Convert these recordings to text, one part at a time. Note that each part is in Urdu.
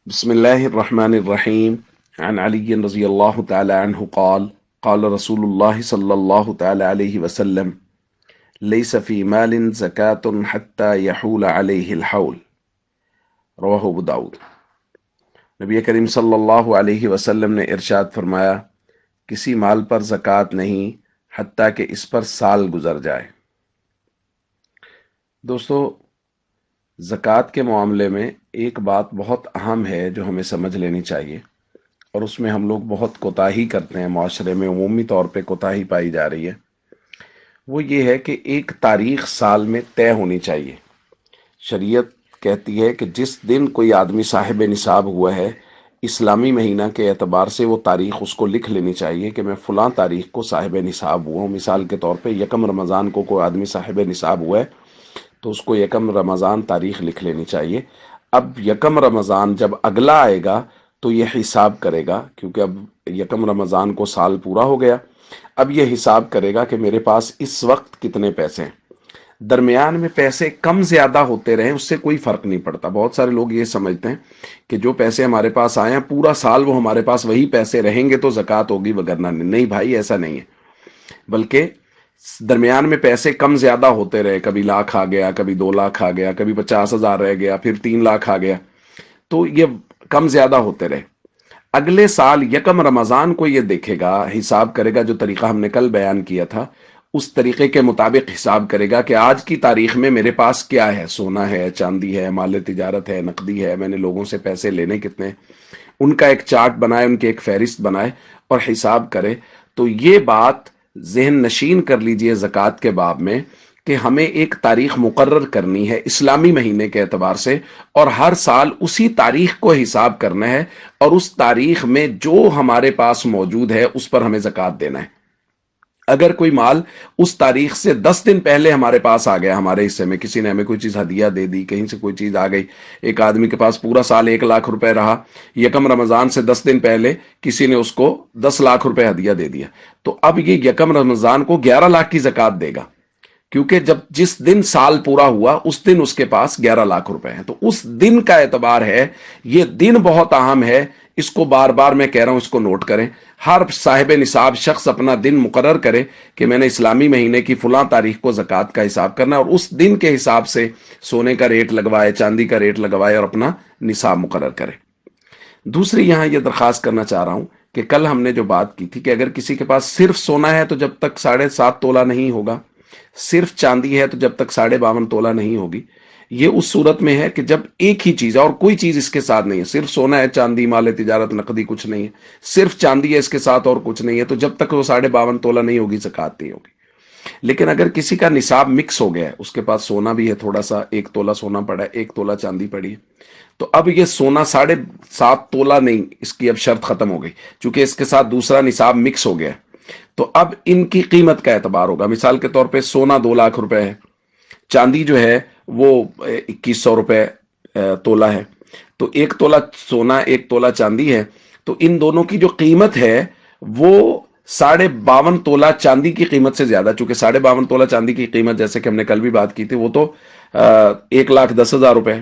بسم الله الرحمن الرحيم. عن علي رضي الله تعالى عنه قال قال رسول الله صلى الله تعالى عليه وسلم ليس في مال زكاة حتى يحول عليه الحول. رواه ابو داود. نبی کریم صلی اللہ علیہ وسلم نے ارشاد فرمایا، کسی مال پر زکوٰۃ نہیں حتیٰ کہ اس پر سال گزر جائے۔ دوستو، زکوٰۃ کے معاملے میں ایک بات بہت اہم ہے جو ہمیں سمجھ لینی چاہیے، اور اس میں ہم لوگ بہت کوتاہی کرتے ہیں، معاشرے میں عمومی طور پہ کوتاہی پائی جا رہی ہے۔ وہ یہ ہے کہ ایک تاریخ سال میں طے ہونی چاہیے۔ شریعت کہتی ہے کہ جس دن کوئی آدمی صاحب نصاب ہوا ہے، اسلامی مہینہ کے اعتبار سے وہ تاریخ اس کو لکھ لینی چاہیے کہ میں فلاں تاریخ کو صاحب نصاب ہوا ہوں۔ مثال کے طور پہ یکم رمضان کو کوئی آدمی صاحب نصاب ہوا ہے تو اس کو یکم رمضان تاریخ لکھ لینی چاہیے۔ اب یکم رمضان جب اگلا آئے گا تو یہ حساب کرے گا، کیونکہ اب یکم رمضان کو سال پورا ہو گیا۔ اب یہ حساب کرے گا کہ میرے پاس اس وقت کتنے پیسے ہیں۔ درمیان میں پیسے کم زیادہ ہوتے رہیں اس سے کوئی فرق نہیں پڑتا۔ بہت سارے لوگ یہ سمجھتے ہیں کہ جو پیسے ہمارے پاس آئے ہیں پورا سال وہ ہمارے پاس وہی پیسے رہیں گے تو زکوٰۃ ہوگی، وگرنہ نہیں بھائی، ایسا نہیں ہے۔ بلکہ درمیان میں پیسے کم زیادہ ہوتے رہے، کبھی لاکھ آ گیا، کبھی 2 لاکھ آ گیا، کبھی 50,000 رہ گیا، پھر 3 لاکھ آ گیا، تو یہ کم زیادہ ہوتے رہے۔ اگلے سال یکم رمضان کو یہ دیکھے گا، حساب کرے گا، جو طریقہ ہم نے کل بیان کیا تھا اس طریقے کے مطابق حساب کرے گا کہ آج کی تاریخ میں میرے پاس کیا ہے، سونا ہے، چاندی ہے، مال تجارت ہے، نقدی ہے، میں نے لوگوں سے پیسے لینے کتنے، ان کا ایک چارٹ بنائے، ان کی ایک فہرست بنائے اور حساب کرے۔ تو یہ بات ذہن نشین کر لیجئے زکوٰۃ کے باب میں کہ ہمیں ایک تاریخ مقرر کرنی ہے اسلامی مہینے کے اعتبار سے، اور ہر سال اسی تاریخ کو حساب کرنا ہے، اور اس تاریخ میں جو ہمارے پاس موجود ہے اس پر ہمیں زکوٰۃ دینا ہے۔ اگر کوئی مال اس تاریخ سے 10 دن پہلے ہمارے پاس آ گیا، ہمارے حصے میں کسی نے ہمیں کوئی چیز ہدیہ دے دی، کہیں سے کوئی چیز آ گئی، ایک آدمی کے پاس پورا سال 1 لاکھ روپے رہا، یکم رمضان سے 10 دن پہلے کسی نے اس کو 10 لاکھ روپے ہدیہ دے دیا، تو اب یہ یکم رمضان کو 11 لاکھ کی زکوٰۃ دے گا، کیونکہ جس دن سال پورا ہوا اس دن اس کے پاس 11 لاکھ روپے ہیں۔ تو اس دن کا اعتبار ہے، یہ دن بہت اہم ہے، اس کو بار بار میں کہہ رہا ہوں، اس کو نوٹ کریں۔ ہر صاحب نصاب شخص اپنا دن مقرر کرے کہ میں نے اسلامی مہینے کی فلاں تاریخ کو زکوٰۃ کا حساب کرنا ہے، اور اس دن کے حساب سے سونے کا ریٹ لگوائے، چاندی کا ریٹ لگوائے اور اپنا نصاب مقرر کرے۔ دوسری یہاں یہ درخواست کرنا چاہ رہا ہوں کہ کل ہم نے جو بات کی تھی کہ اگر کسی کے پاس صرف سونا ہے تو جب تک 7.5 تولہ نہیں ہوگا، صرف چاندی ہے تو جب تک 52.5 تولہ نہیں ہوگی، یہ اس صورت میں ہے کہ جب ایک ہی چیز ہے اور کوئی چیز اس کے ساتھ نہیں ہے، صرف سونا ہے، چاندی، مال تجارت، نقدی کچھ نہیں ہے، صرف چاندی ہے اس کے ساتھ اور کچھ نہیں ہے، تو جب تک وہ 52.5 تولہ نہیں ہوگی زکوٰۃ نہیں ہوگی۔ لیکن اگر کسی کا نصاب مکس ہو گیا ہے، اس کے پاس سونا بھی ہے تھوڑا سا، 1 تولہ سونا پڑا ہے، 1 تولہ چاندی پڑی ہے، تو اب یہ سونا 7.5 تولہ نہیں، اس کی اب شرط ختم ہو گئی، چونکہ اس کے ساتھ دوسرا نصاب مکس ہو گیا ہے، تو اب ان کی قیمت کا اعتبار ہوگا۔ مثال کے طور پہ سونا 2 لاکھ روپے ہے، چاندی جو ہے وہ 2100 روپے تولہ ہے، تو 1 تولہ سونا، 1 تولہ چاندی ہے، تو ان دونوں کی جو قیمت ہے وہ 52.5 تولہ چاندی کی قیمت سے زیادہ، چونکہ 52.5 تولہ چاندی کی قیمت جیسے کہ ہم نے کل بھی بات کی تھی وہ تو 1,10,000 روپے ہے،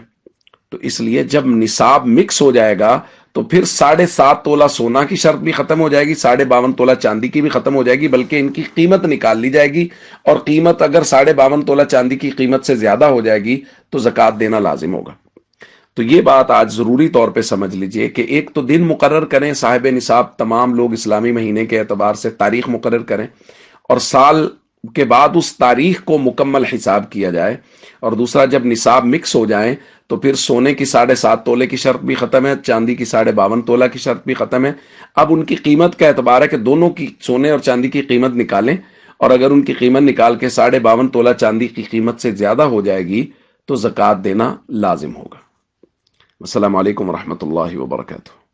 تو اس لیے جب نصاب مکس ہو جائے گا تو پھر 7.5 تولہ سونا کی شرط بھی ختم ہو جائے گی، 52.5 تولہ چاندی کی بھی ختم ہو جائے گی، بلکہ ان کی قیمت نکال لی جائے گی، اور قیمت اگر 52.5 تولہ چاندی کی قیمت سے زیادہ ہو جائے گی تو زکوٰۃ دینا لازم ہوگا۔ تو یہ بات آج ضروری طور پہ سمجھ لیجئے کہ ایک تو دن مقرر کریں، صاحب نصاب تمام لوگ اسلامی مہینے کے اعتبار سے تاریخ مقرر کریں، اور سال کے بعد اس تاریخ کو مکمل حساب کیا جائے، اور دوسرا جب نصاب مکس ہو جائیں تو پھر سونے کی 7.5 تولے کی شرط بھی ختم ہے، چاندی کی 52.5 تولہ کی شرط بھی ختم ہے۔ اب ان کی قیمت کا اعتبار ہے کہ دونوں کی، سونے اور چاندی کی قیمت نکالیں، اور اگر ان کی قیمت نکال کے 52.5 تولہ چاندی کی قیمت سے زیادہ ہو جائے گی تو زکوٰۃ دینا لازم ہوگا۔ السلام علیکم ورحمۃ اللہ وبرکاتہ۔